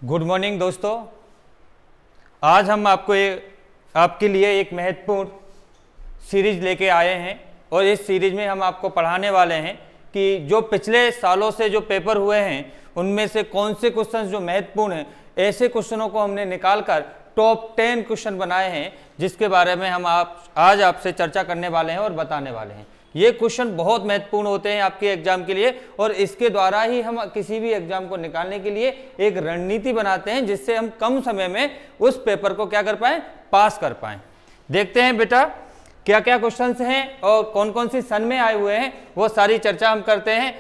Good morning दोस्तों। आज हम आपके लिए एक महत्वपूर्ण सीरीज लेके आए हैं और इस सीरीज में हम आपको पढ़ाने वाले हैं कि जो पिछले सालों से जो पेपर हुए हैं उनमें से कौन से क्वेश्चंस जो महत्वपूर्ण हैं, ऐसे क्वेश्चनों को हमने निकाल कर टॉप 10 क्वेश्चन बनाए हैं जिसके बारे में हम आज आपसे चर्चा करने वाले हैं और बताने वाले हैं। ये क्वेश्चन बहुत महत्वपूर्ण होते हैं आपके एग्जाम के लिए और इसके द्वारा ही हम किसी भी एग्जाम को निकालने के लिए एक रणनीति बनाते हैं जिससे हम कम समय में उस पेपर को क्या कर पाएं, पास कर पाएं। देखते हैं बेटा क्या क्या क्वेश्चंस हैं और कौन कौन सी सन में आए हुए हैं, वो सारी चर्चा हम करते हैं।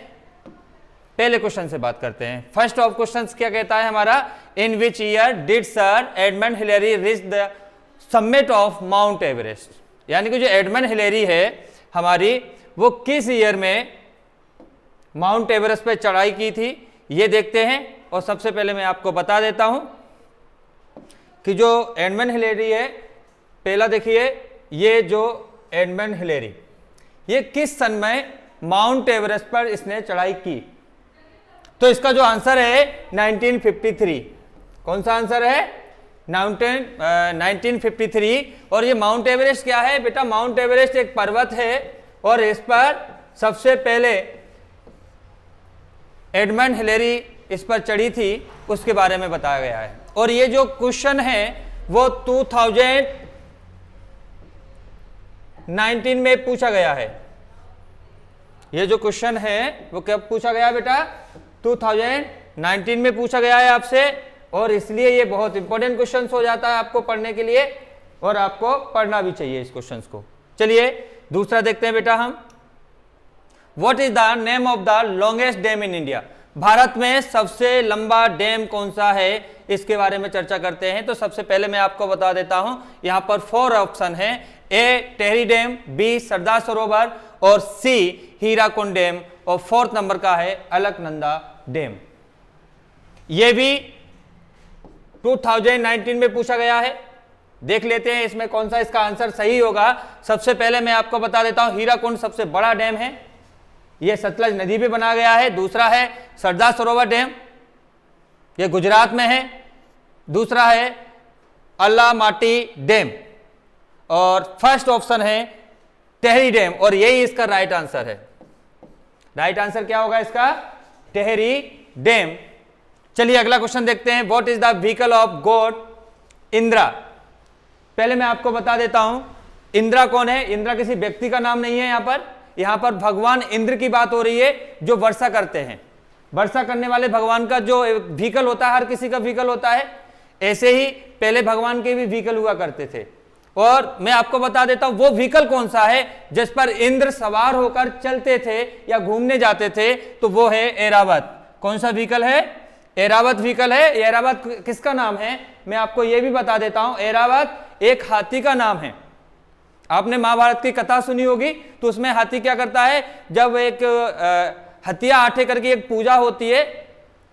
पहले क्वेश्चन से बात करते हैं। फर्स्ट ऑफ क्वेश्चंस क्या कहता है हमारा, in which year did sir Edmund Hillary reach the summit of mount Everest. यानी कि जो एडमंड हिलेरी है हमारी, वो किस ईयर में माउंट एवरेस्ट पे चढ़ाई की थी, ये देखते हैं। और सबसे पहले मैं आपको बता देता हूं कि जो एडमंड हिलेरी है, पहला देखिए, ये जो एडमंड हिलेरी ये किस सन में माउंट एवरेस्ट पर इसने चढ़ाई की, तो इसका जो आंसर है 1953। कौन सा आंसर है? 1953। और ये माउंट एवरेस्ट क्या है बेटा? माउंट एवरेस्ट एक पर्वत है और इस पर सबसे पहले एडमंड हिलेरी इस पर चढ़ी थी, उसके बारे में बताया गया है। और ये जो क्वेश्चन है वो 2019 में पूछा गया है। ये जो क्वेश्चन है वो कब पूछा गया बेटा? 2019 में पूछा गया है आपसे, और इसलिए ये बहुत इंपॉर्टेंट क्वेश्चन हो जाता है आपको पढ़ने के लिए, और आपको पढ़ना भी चाहिए इस क्वेश्चन को। चलिए दूसरा देखते हैं बेटा हम। What is the name of the longest dam in India. Bharat में सबसे लंबा डैम कौन सा है, इसके बारे में चर्चा करते हैं। तो सबसे पहले मैं आपको बता देता हूं, यहां पर 4 ऑप्शन है। ए टेहरी डैम, बी सरदार सरोवर, और सी हीराकुंड डैम, और 4th नंबर का है अलकनंदा डैम। यह भी 2019 में पूछा गया है। देख लेते हैं इसमें कौन सा इसका आंसर सही होगा। सबसे पहले मैं आपको बता देता हूं, हीराकुंड सबसे बड़ा डैम है, यह सतलज नदी पे बना गया है। दूसरा है सरदार सरोवर डैम, यह गुजरात में है। दूसरा है अलामाटी डैम, और फर्स्ट ऑप्शन है टेहरी डैम, और यही इसका राइट आंसर है। राइट आंसर क्या होगा इसका? टेहरी डैम। चलिए अगला क्वेश्चन देखते हैं। What is the vehicle of God Indira. पहले मैं आपको बता देता हूं इंद्रा कौन है। इंद्रा किसी व्यक्ति का नाम नहीं है। यहां पर भगवान इंद्र की बात हो रही है जो वर्षा करते हैं। वर्षा करने वाले भगवान का जो व्हीकल होता है, हर किसी का व्हीकल होता है, ऐसे ही पहले भगवान के भी व्हीकल हुआ करते थे। और मैं आपको बता देता हूं वो व्हीकल कौन सा है जिस पर इंद्र सवार होकर चलते थे या घूमने जाते थे, तो वो है ऐरावत। कौन सा व्हीकल है? ऐरावत व्हीकल है। ऐरावत किसका नाम है मैं आपको यह भी बता देता हूं। ऐरावत एक हाथी का नाम है। आपने महाभारत की कथा सुनी होगी, तो उसमें हाथी क्या करता है, जब एक हथिया आठे करके एक पूजा होती है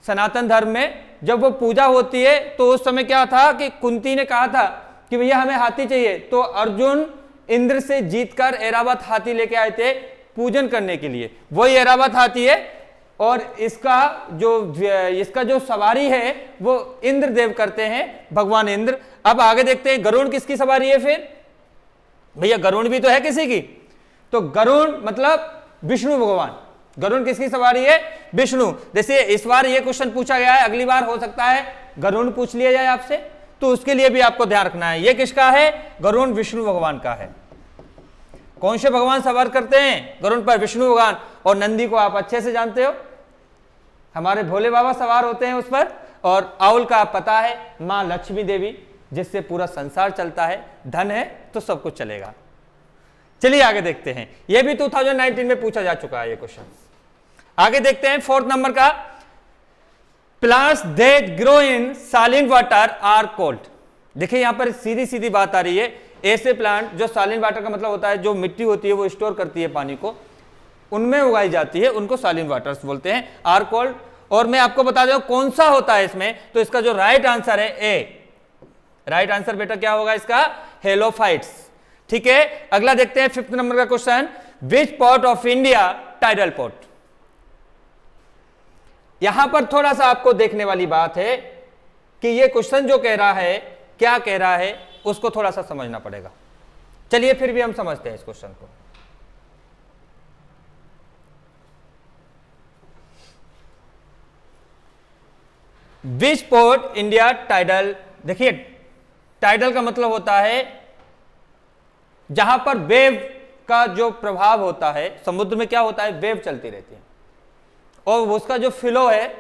सनातन धर्म में, जब वो पूजा होती है तो उस समय क्या था कि कुंती ने कहा था कि भैया हमें हाथी चाहिए, तो अर्जुन इंद्र से जीतकर ऐरावत हाथी लेके आए थे पूजन करने के लिए। वही ऐरावत हाथी है, और इसका जो सवारी है वो इंद्रदेव करते हैं, भगवान इंद्र। अब आगे देखते हैं गरुड़ किसकी सवारी है। फिर भैया गरुड़ भी तो है किसी की, तो गरुड़ मतलब विष्णु भगवान। गरुड़ किसकी सवारी है? विष्णु। जैसे इस बार ये क्वेश्चन पूछा गया है, अगली बार हो सकता है गरुड़ पूछ लिया जाए आपसे, तो उसके लिए भी आपको ध्यान रखना है। ये किसका है? गरुड़ विष्णु भगवान का है। कौन से भगवान सवार करते हैं गरुड़ पर? विष्णु भगवान। और नंदी को आप अच्छे से जानते हो, हमारे भोले बाबा सवार होते हैं उस पर। और आउल का आप पता है मां लक्ष्मी देवी, जिससे पूरा संसार चलता है। धन है तो सब कुछ चलेगा। चलिए आगे देखते हैं। यह भी 2019 में पूछा जा चुका है ये क्वेश्चन। आगे देखते हैं 4th नंबर का। Plants that grow in solid water are called. देखिए यहां पर सीधी सीधी बात आ रही है। ऐसे प्लांट जो सॉलिड वाटर का मतलब होता है जो मिट्टी होती है वो स्टोर करती है पानी को, उनमें उगाई जाती है, उनको सॉलिड वाटर्स बोलते हैं, आर कॉल्ड। और मैं आपको बता दूं कौन सा होता है इसमें, तो इसका जो राइट आंसर है ए। राइट आंसर बेटा क्या होगा इसका? हेलोफाइट्स। ठीक है, अगला देखते हैं 5th नंबर का question. Which port of India tidal port. यहां पर थोड़ा सा आपको देखने वाली बात है कि ये क्वेश्चन जो कह रहा है क्या कह रहा है उसको थोड़ा सा समझना पड़ेगा। चलिए फिर भी हम समझते हैं इस क्वेश्चन को। विच पोर्ट इंडिया टाइडल, देखिए टाइडल का मतलब होता है जहां पर वेव का जो प्रभाव होता है, समुद्र में क्या होता है, वेव चलती रहती है और उसका जो फ्लो है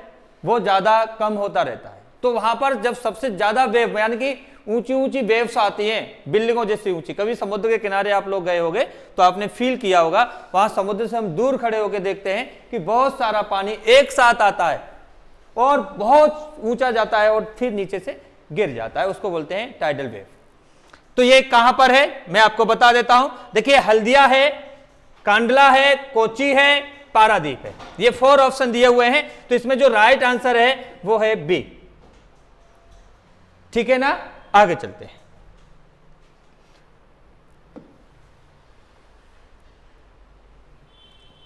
वो ज्यादा कम होता रहता है। तो वहां पर जब सबसे ज्यादा वेव, यानी कि ऊंची ऊंची वेव्स आती हैं बिल्डिंगों जैसी ऊंची, कभी समुद्र के किनारे आप लोग गए होंगे तो आपने फील किया होगा, वहां समुद्र से हम दूर खड़े होकर देखते हैं कि बहुत सारा पानी एक साथ आता है और बहुत ऊंचा जाता है और फिर नीचे से गिर जाता है, उसको बोलते हैं टाइडल वेव। तो ये कहां पर है मैं आपको बता देता हूं। देखिए हल्दिया है, कांडला है, कोची है, पारादीप है, ये 4 ऑप्शन दिए हुए हैं। तो इसमें जो राइट आंसर है वो है बी। ठीक है ना, आगे चलते हैं।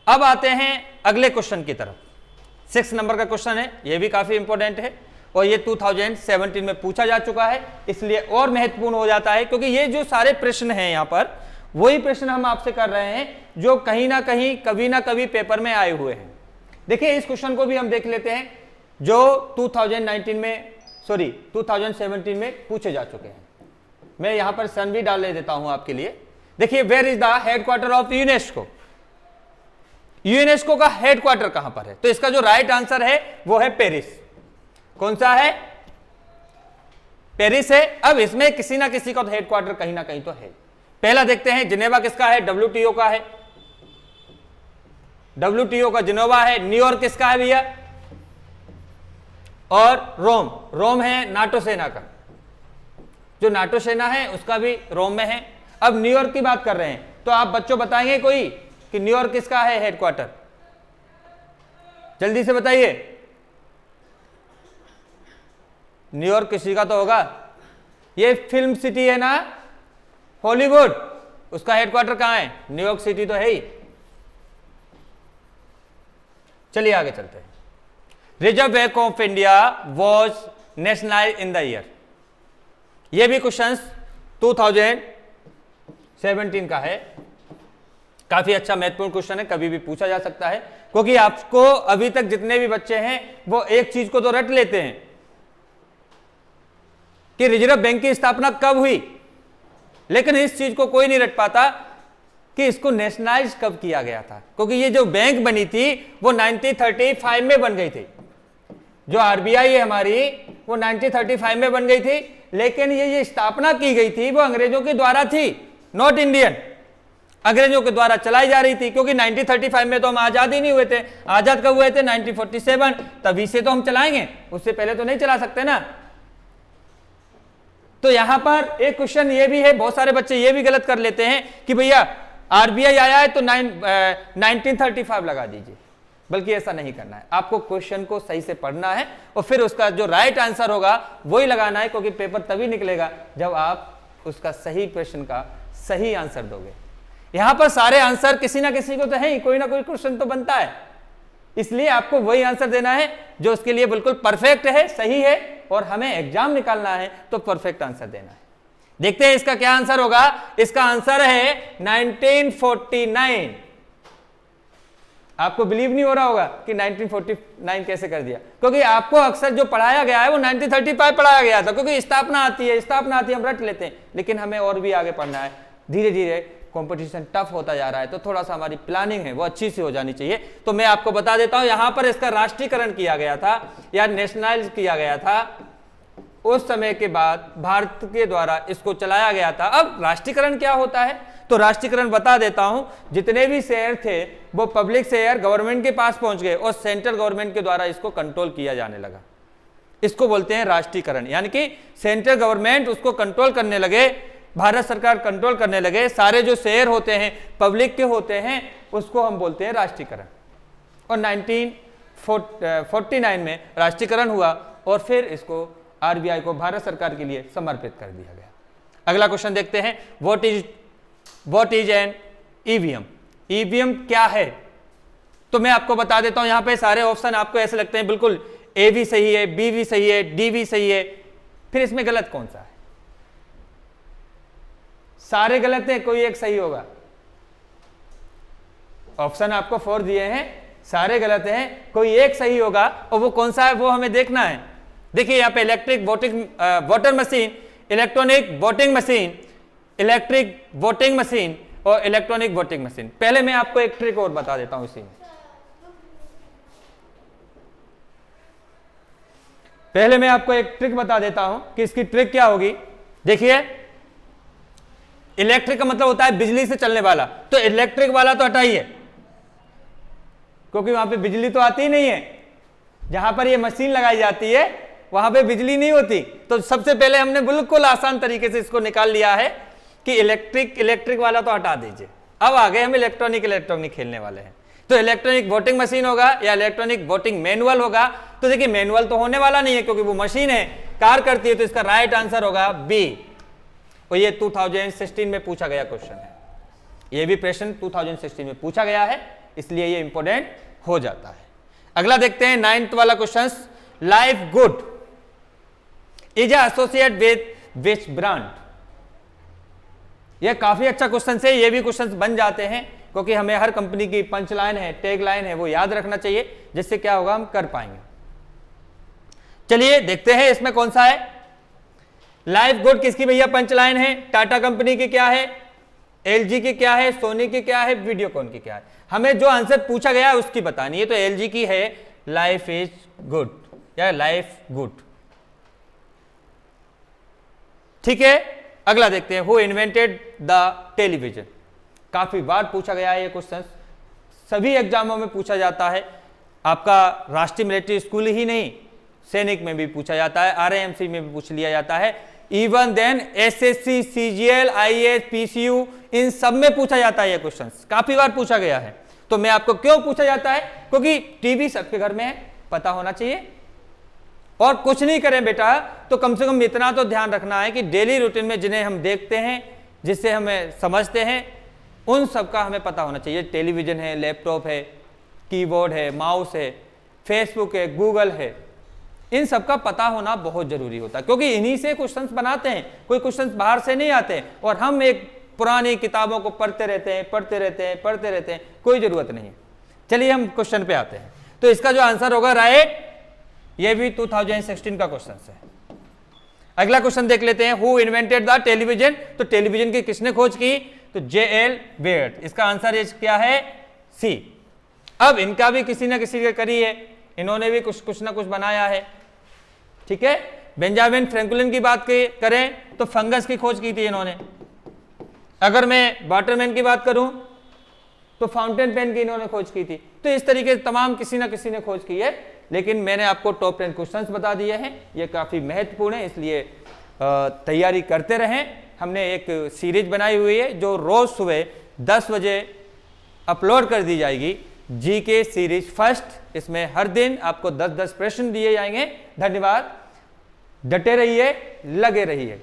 अब आते हैं अगले क्वेश्चन की तरफ। 6 नंबर का क्वेश्चन है, यह भी काफी इंपॉर्टेंट है और ये 2017 में पूछा जा चुका है, इसलिए और महत्वपूर्ण हो जाता है क्योंकि ये जो सारे प्रश्न हैं यहां पर वही प्रश्न हम आपसे कर रहे हैं जो कहीं ना कहीं कभी ना कभी पेपर में आए हुए हैं। देखिए इस क्वेश्चन को भी हम देख लेते हैं जो 2017 में पूछे जा चुके हैं। मैं यहां पर सन भी डाल देता हूं आपके लिए। देखिए where is the headquarter of UNESCO, UNESCO का हेडक्वार्टर कहां पर है? तो इसका जो राइट आंसर है वो है पेरिस। कौन सा है? पेरिस है। अब इसमें किसी ना किसी का तो हेडक्वार्टर कहीं ना कहीं तो है। पहला देखते हैं जिनेवा किसका है? डब्ल्यूटीओ का है, डब्ल्यूटीओ का जिनेवा है। न्यूयॉर्क किसका है भैया? और रोम, रोम है नाटो सेना का, जो नाटो सेना है उसका भी रोम में है। अब न्यूयॉर्क की बात कर रहे हैं तो आप बच्चों बताएंगे कोई कि न्यूयॉर्क किसका है हेडक्वार्टर? जल्दी से बताइए। न्यूयॉर्क किसी का तो होगा, ये फिल्म सिटी है ना हॉलीवुड, उसका हेडक्वार्टर कहां है? न्यूयॉर्क सिटी तो है ही। चलिए आगे चलते हैं। Reserve bank of India was nationalised in the year, यह भी क्वेश्चन 2017 का है। काफी अच्छा महत्वपूर्ण क्वेश्चन है, कभी भी पूछा जा सकता है क्योंकि आपको अभी तक जितने भी बच्चे हैं वो एक चीज को तो रट लेते हैं कि रिजर्व बैंक की स्थापना कब हुई, लेकिन इस चीज को कोई नहीं रट पाता कि इसको नेशनलाइज कब किया गया था। क्योंकि ये जो बैंक बनी थी वो 1935 में बन गई थी। जो आरबीआई है हमारी वो 1935 में बन गई थी, लेकिन ये स्थापना की गई थी वो अंग्रेजों के द्वारा थी, नॉट इंडियन। अंग्रेजों के द्वारा चलाई जा रही थी क्योंकि 1935 में तो हम आजाद ही नहीं हुए थे। आजाद कब हुए थे? 1947, तभी से तो हम चलाएंगे, उससे पहले तो नहीं चला सकते ना। तो यहां पर एक क्वेश्चन ये भी है, बहुत सारे बच्चे ये भी गलत कर लेते हैं कि भैया आरबीआई आया है तो 1935 लगा दीजिए, बल्कि ऐसा नहीं करना है। आपको क्वेश्चन को सही से पढ़ना है और फिर उसका जो राइट आंसर होगा वही लगाना है, क्योंकि पेपर तभी निकलेगा जब आप उसका सही प्रश्न का सही आंसर दोगे। यहां पर सारे आंसर किसी ना किसी को तो है ही, कोई ना कोई क्वेश्चन तो बनता है, इसलिए आपको वही आंसर देना है जो उसके लिए बिल्कुल परफेक्ट है, सही है, और हमें एग्जाम निकालना है तो परफेक्ट आंसर देना है। देखते हैं इसका क्या आंसर होगा। इसका आंसर है 1949। आपको बिलीव नहीं हो रहा होगा कि 1949 कैसे कर दिया, क्योंकि आपको अक्सर जो पढ़ाया गया है वो 1935 पढ़ाया गया था, क्योंकि स्थापना आती है हम रट लेते हैं, लेकिन हमें और भी आगे पढ़ना है। धीरे धीरे कंपटीशन टफ होता जा रहा है तो थोड़ा सा हमारी प्लानिंग है वो अच्छी सी हो जानी चाहिए। तो मैं आपको बता देता हूं यहां पर इसका राष्ट्रीयकरण किया गया था या नेशनलाइज किया गया था उस समय के बाद भारत के द्वारा इसको चलाया गया था। अब राष्ट्रीयकरण क्या होता है? तो राष्ट्रीयकरण बता देता हूं। जितने भी शेयर थे वो पब्लिक शेयर गवर्नमेंट के पास पहुंच गए और सेंट्रल गवर्नमेंट के द्वारा इसको कंट्रोल किया जाने लगा। इसको बोलते हैं राष्ट्रीयकरण, यानी कि सेंट्रल गवर्नमेंट उसको कंट्रोल करने लगे, भारत सरकार कंट्रोल करने लगे। सारे जो शेयर होते हैं पब्लिक के होते हैं उसको हम बोलते हैं राष्ट्रीयकरण। और 1949 में राष्ट्रीयकरण हुआ और फिर इसको आरबीआई को भारत सरकार के लिए समर्पित कर दिया गया। अगला क्वेश्चन देखते हैं। What is an EVM? EVM क्या है? तो मैं आपको बता देता हूं, यहां पे सारे ऑप्शन आपको ऐसे लगते हैं बिल्कुल ए भी सही है, बी भी सही है, डी भी सही है, फिर इसमें गलत कौन सा है? सारे गलत हैं, कोई एक सही होगा। ऑप्शन आपको 4 दिए हैं, सारे गलत हैं, कोई एक सही होगा, और वो कौन सा है वो हमें देखना है। देखिए यहाँ पे electric voter machine, electronic voting machine, electric voting machine और इलेक्ट्रॉनिक वोटिंग मशीन। पहले मैं आपको एक ट्रिक और बता देता हूं इसी में। पहले मैं आपको एक ट्रिक बता देता हूं कि इसकी ट्रिक क्या होगी। देखिए इलेक्ट्रिक का मतलब होता है बिजली से चलने वाला, तो इलेक्ट्रिक वाला तो हटाइए, क्योंकि वहां पे बिजली तो आती ही नहीं है। जहां पर ये मशीन लगाई जाती है वहां पे बिजली नहीं होती। तो सबसे पहले हमने बिल्कुल आसान तरीके से इसको निकाल लिया है कि इलेक्ट्रिक वाला तो हटा दीजिए। अब आगे हम इलेक्ट्रॉनिक खेलने वाले हैं। तो इलेक्ट्रॉनिक वोटिंग मशीन होगा या इलेक्ट्रॉनिक वोटिंग मैनुअल होगा। तो देखिए मैनुअल तो होने वाला नहीं है क्योंकि वो मशीन है, कार करती है, तो इसका राइट आंसर होगा बी। और ये 2016 में पूछा गया क्वेश्चन है। ये भी प्रश्न 2016 में पूछा गया है, इसलिए ये इंपॉर्टेंट हो जाता है। अगला देखते हैं 9th वाला question. Life good is associate with which brand. यह काफी अच्छा क्वेश्चन है। ये भी क्वेश्चन बन जाते हैं क्योंकि हमें हर कंपनी की पंच लाइन है, टैग लाइन है, वो याद रखना चाहिए, जिससे क्या होगा हम कर पाएंगे। चलिए देखते हैं इसमें कौन सा है। लाइफ गुड किसकी भैया पंच लाइन है? टाटा कंपनी की क्या है, एलजी की क्या है, सोनी की क्या है, वीडियोकॉन की क्या है। हमें जो आंसर पूछा गया है उसकी बतानी है। तो एलजी की है लाइफ इज गुड या लाइफ गुड, ठीक है। अगला देखते हैं, हु इन्वेंटेड द टेलीविजन। काफी बार पूछा गया है ये क्वेश्चन, सभी एग्जामों में पूछा जाता है। आपका राष्ट्रीय मिलिट्री स्कूल ही नहीं, सैनिक में भी पूछा जाता है, आरएएमसी में भी पूछ लिया जाता है, even then SSC, CGL, IAS, PCU, इन सब में पूछा जाता है ये क्वेश्चन, काफी बार पूछा गया है। तो मैं आपको क्यों पूछा जाता है? क्योंकि टीवी सबके घर में है, पता होना चाहिए। और कुछ नहीं करें बेटा तो कम से कम इतना तो ध्यान रखना है कि डेली रूटीन में जिन्हें हम देखते हैं, जिससे हमें समझते हैं, उन सब का हमें पता होना चाहिए। टेलीविजन है, लैपटॉप है, कीबोर्ड है, माउस है, फेसबुक है, गूगल है, इन सब का पता होना बहुत जरूरी होता है, क्योंकि इन्हीं से क्वेश्चंस बनाते हैं। कोई क्वेश्चंस बाहर से नहीं आते हैं और हम एक पुरानी किताबों को पढ़ते रहते हैं, कोई जरूरत नहीं है। चलिए हम क्वेश्चन पे आते हैं। तो इसका जो आंसर होगा राइट, ये भी 2016 का क्वेश्चन है। अगला क्वेश्चन देख लेते हैं, हु इन्वेंटेड द टेलीविजन। तो टेलीविजन की किसने खोज की? तो JL बेयर्ड। इसका आंसर क्या है? सी। अब इनका भी किसी ना किसी ने करी है, इन्होंने भी कुछ ना कुछ बनाया है, ठीक है। बेंजामिन फ्रैंकलिन की बात करें तो फंगस की खोज की थी इन्होंने। अगर मैं वाटरमैन की बात करूं तो फाउंटेन पेन की इन्होंने खोज की थी। तो इस तरीके से तमाम किसी ना किसी ने खोज की है, लेकिन मैंने आपको टॉप 10 क्वेश्चंस बता दिए हैं। ये काफी महत्वपूर्ण है, इसलिए तैयारी करते रहें। हमने एक सीरीज बनाई हुई है जो रोज सुबह 10 बजे अपलोड कर दी जाएगी, जीके सीरीज फर्स्ट। इसमें हर दिन आपको 10-10 प्रश्न दिए जाएंगे। धन्यवाद, डटे रहिए, लगे रहिए।